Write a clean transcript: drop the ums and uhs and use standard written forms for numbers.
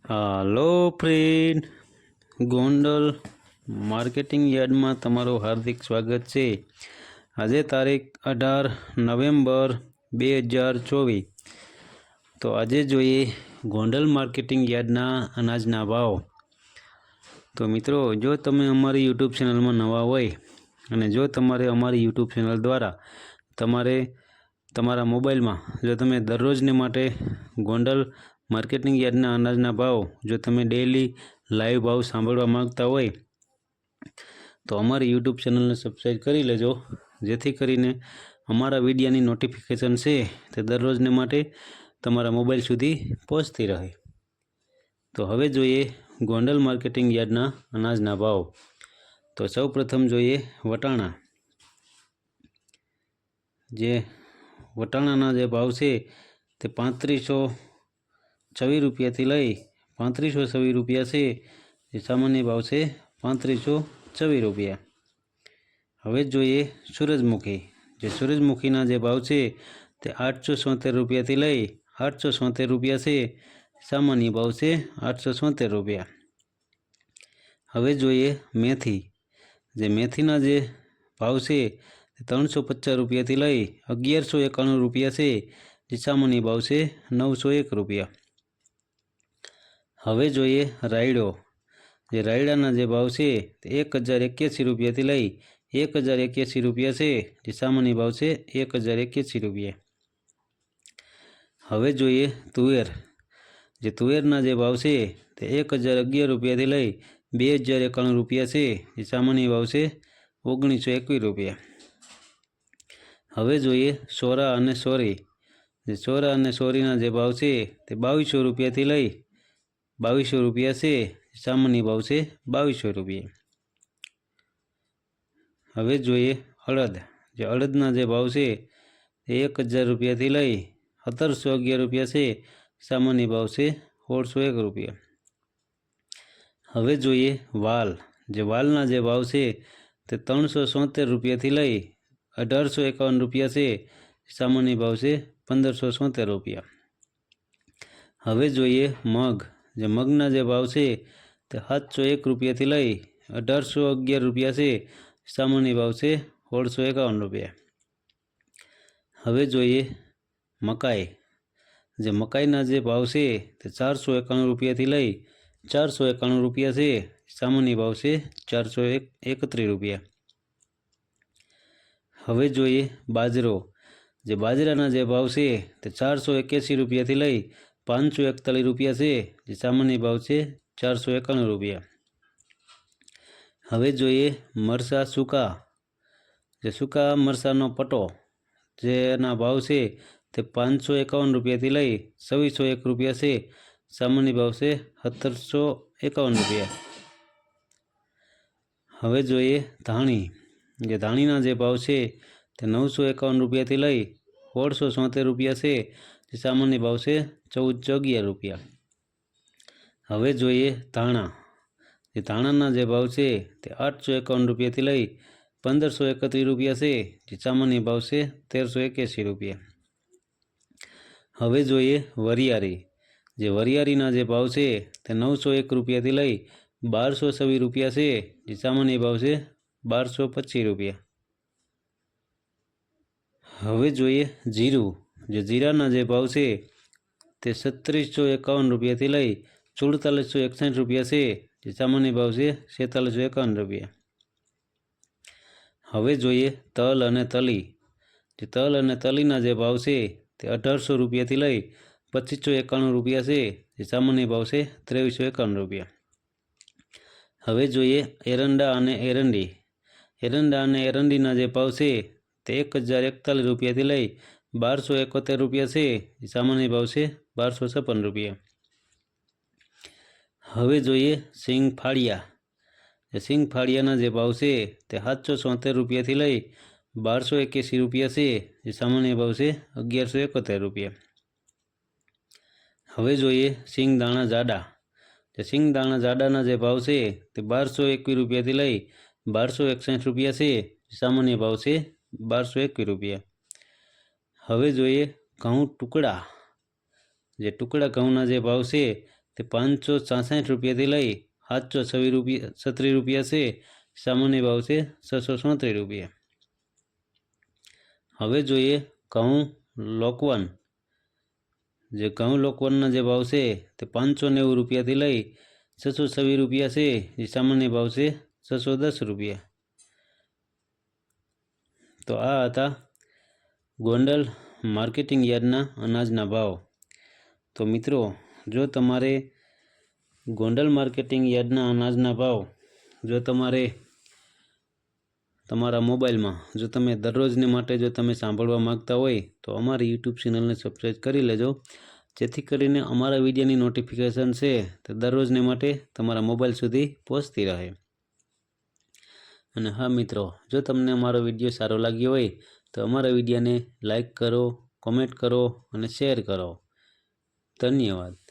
હાલો friend, Gondal marketing યાર્ડમાં તમારું હાર્દિક સ્વાગત છે। આજે તારીખ 18 નવેમ્બર 2024। તો આજે જોઈએ ગોંડલ માર્કેટિંગ યાર્ડના અનાજના ભાવ। તો મિત્રો, જો તમે અમારી યુટ્યુબ ચેનલમાં નવા હોય અને જો તમારે અમારી યુટ્યુબ ચેનલ દ્વારા તમારા મોબાઈલમાં જો તમે દરરોજને માટે ગોંડલ માર્કેટિંગ યાર્ડના અનાજના ભાવ જો તમે ડેઈલી લાઈવ ભાવ સાંભળવા માંગતા હોય તો અમારી યુટ્યુબ ચેનલને સબસ્ક્રાઈબ કરી લેજો, જેથી કરીને અમારા વિડીયોની નોટિફિકેશન છે તે દરરોજને માટે તમારા મોબાઈલ સુધી પહોંચતી રહે। તો હવે જોઈએ ગોંડલ માર્કેટિંગ યાર્ડના અનાજના ભાવ। તો સૌ પ્રથમ જોઈએ વટાણા। જે વટાણાના જે ભાવ છે તે 3526 રૂપિયાથી લઈ 3526 રૂપિયા છે। જે સામાન્ય ભાવ છે 3526 રૂપિયા। હવે જોઈએ સૂરજમુખી। જે સૂરજમુખીના જે ભાવ છે તે 876 રૂપિયાથી લઈ 876 રૂપિયા છે। સામાન્ય ભાવ છે 876 રૂપિયા। હવે જોઈએ મેથી। જે મેથીના જે ભાવ છે તે 350 રૂપિયાથી લઈ 1191 રૂપિયા છે। જે સામાન્ય ભાવ છે 901 રૂપિયા। હવે જોઈએ રાયડો। જે રાયડાના જે ભાવ છે તે 1081 રૂપિયાથી લઈ 1081 રૂપિયા છે। જે સામાન્ય ભાવ છે 1081 રૂપિયા। હવે જોઈએ તુવેર। જે તુવેરના જે ભાવ છે તે 1011 રૂપિયાથી લઈ 2091 રૂપિયા છે। જે સામાન્ય ભાવ છે 1921 રૂપિયા। હવે જોઈએ સોરા અને સોરી। જે સોરા અને સોરીના જે ભાવ છે તે 2200 રૂપિયાથી લઈ 2200 રૂપિયા છે। સામાન્ય ભાવ છે 2200 રૂપિયા। હવે જોઈએ અડદ। જે અડદના જે ભાવ છે તે 1000 રૂપિયાથી લઈ 1711 રૂપિયા છે। સામાન્ય ભાવ છે 1601 રૂપિયા। હવે જોઈએ વાલ। જે વાલના જે ભાવ છે તે 376 રૂપિયાથી લઈ 1851 રૂપિયા છે। સામાન્ય ભાવ છે 1576 રૂપિયા। હવે જોઈએ મગ। જે મગના જે ભાવ છે તે 701 રૂપિયાથી લઈ 1811 રૂપિયા છે। સામાન્ય ભાવ છે 1651 રૂપિયા। હવે જોઈએ મકાઈ। જે મકાઈના જે ભાવ છે તે 491 રૂપિયાથી લઈ 491 રૂપિયા છે। સામાન્ય ભાવ છે 431 રૂપિયા। હવે જોઈએ બાજરો। જે બાજરાના જે ભાવ છે તે 481 રૂપિયાથી લઈ 541 રૂપિયા છે। જે સામાન્ય ભાવ છે 491 રૂપિયા। હવે જોઈએ મરચાં સૂકા। જે સૂકા મરચાંનો પટ્ટો જેના ભાવ છે તે 551 રૂપિયાથી લઈ 2601 રૂપિયા છે। સામાન્ય ભાવ છે 1751 રૂપિયા। હવે જોઈએ ધાણી। જે ધાણીના જે ભાવ છે તે 951 રૂપિયાથી લઈ 1676 રૂપિયા છે। જે સામાન્ય ભાવ છે 1411 રૂપિયા। હવે જોઈએ ધાણા। જે ધાણાના જે ભાવ છે તે 851 રૂપિયાથી લઈ 1531 રૂપિયા છે। જે સામાન્ય ભાવ છે 1381 રૂપિયા। હવે જોઈએ વરિયાળી। જે વરિયાળીના જે ભાવ છે તે 901 રૂપિયાથી લઈ 1226 રૂપિયા છે। જે સામાન્ય ભાવ છે 1225 રૂપિયા। હવે જોઈએ જીરું। જે જીરાના જે ભાવ છે તે 3651 રૂપિયાથી લઈ 4461 રૂપિયા છે। જે સામાન્ય ભાવ છે 4651 રૂપિયા। હવે જોઈએ તલ અને તલી। જે તલ અને તલીના જે ભાવ છે તે 1800 રૂપિયાથી લઈ 2591 રૂપિયા છે। જે સામાન્ય ભાવ છે 2351 રૂપિયા। હવે જોઈએ એરંડા અને એરંડી। એરંડા અને એરંડીના જે ભાવ છે તે 1041 રૂપિયાથી લઈ 1271 રૂપિયા છે। જે સામાન્ય ભાવ છે 1256 રૂપિયા। હવે જોઈએ સિંગ ફાળિયા। જે સિંગ ફાળિયાના જે ભાવ છે તે 776 રૂપિયાથી લઈ 1281 રૂપિયા છે। જે સામાન્ય ભાવ છે 1171 રૂપિયા। હવે જોઈએ સિંગ દાણા જાડા। જે સિંગ દાણા જાડાના જે ભાવ છે તે 1221 રૂપિયાથી લઈ 1261 રૂપિયા છે। સામાન્ય ભાવ છે 1221 રૂપિયા। હવે જોઈએ ઘઉં ટુકડા। જે ટુકડા ઘઉંના જે ભાવ છે તે 566 રૂપિયાથી લઈ 736 રૂપિયા છે. સામાન્ય ભાવ છે 637 રૂપિયા. હવે જોઈએ ઘઉં લોકવન. જે ઘઉં લોકવનના જે ભાવ છે તે 590 રૂપિયાથી લઈ 626 રૂપિયા છે. જે સામાન્ય ભાવ છે 610 રૂપિયા. તો આ હતા ગોંડલ માર્કેટિંગ યાર્ડના અનાજના ભાવ. તો મિત્રો, જો તમારે ગોંડલ માર્કેટિંગ યાર્ડના અનાજના ભાવ જો તમારે તમારા મોબાઈલમાં જો તમે દરરોજને માટે જો તમે સાંભળવા માગતા હોય તો અમારી યુટ્યુબ ચેનલને સબસ્ક્રાઈબ કરી લેજો, જેથી કરીને અમારા વિડીયોની નોટિફિકેશન છે તે દરરોજને માટે તમારા મોબાઈલ સુધી પહોંચતી રહે. અને હા મિત્રો, જો તમને અમારો વિડીયો સારો લાગ્યો હોય તો અમારા વિડીયોને લાઈક કરો, કોમેન્ટ કરો અને શેર કરો. ધન્યવાદ.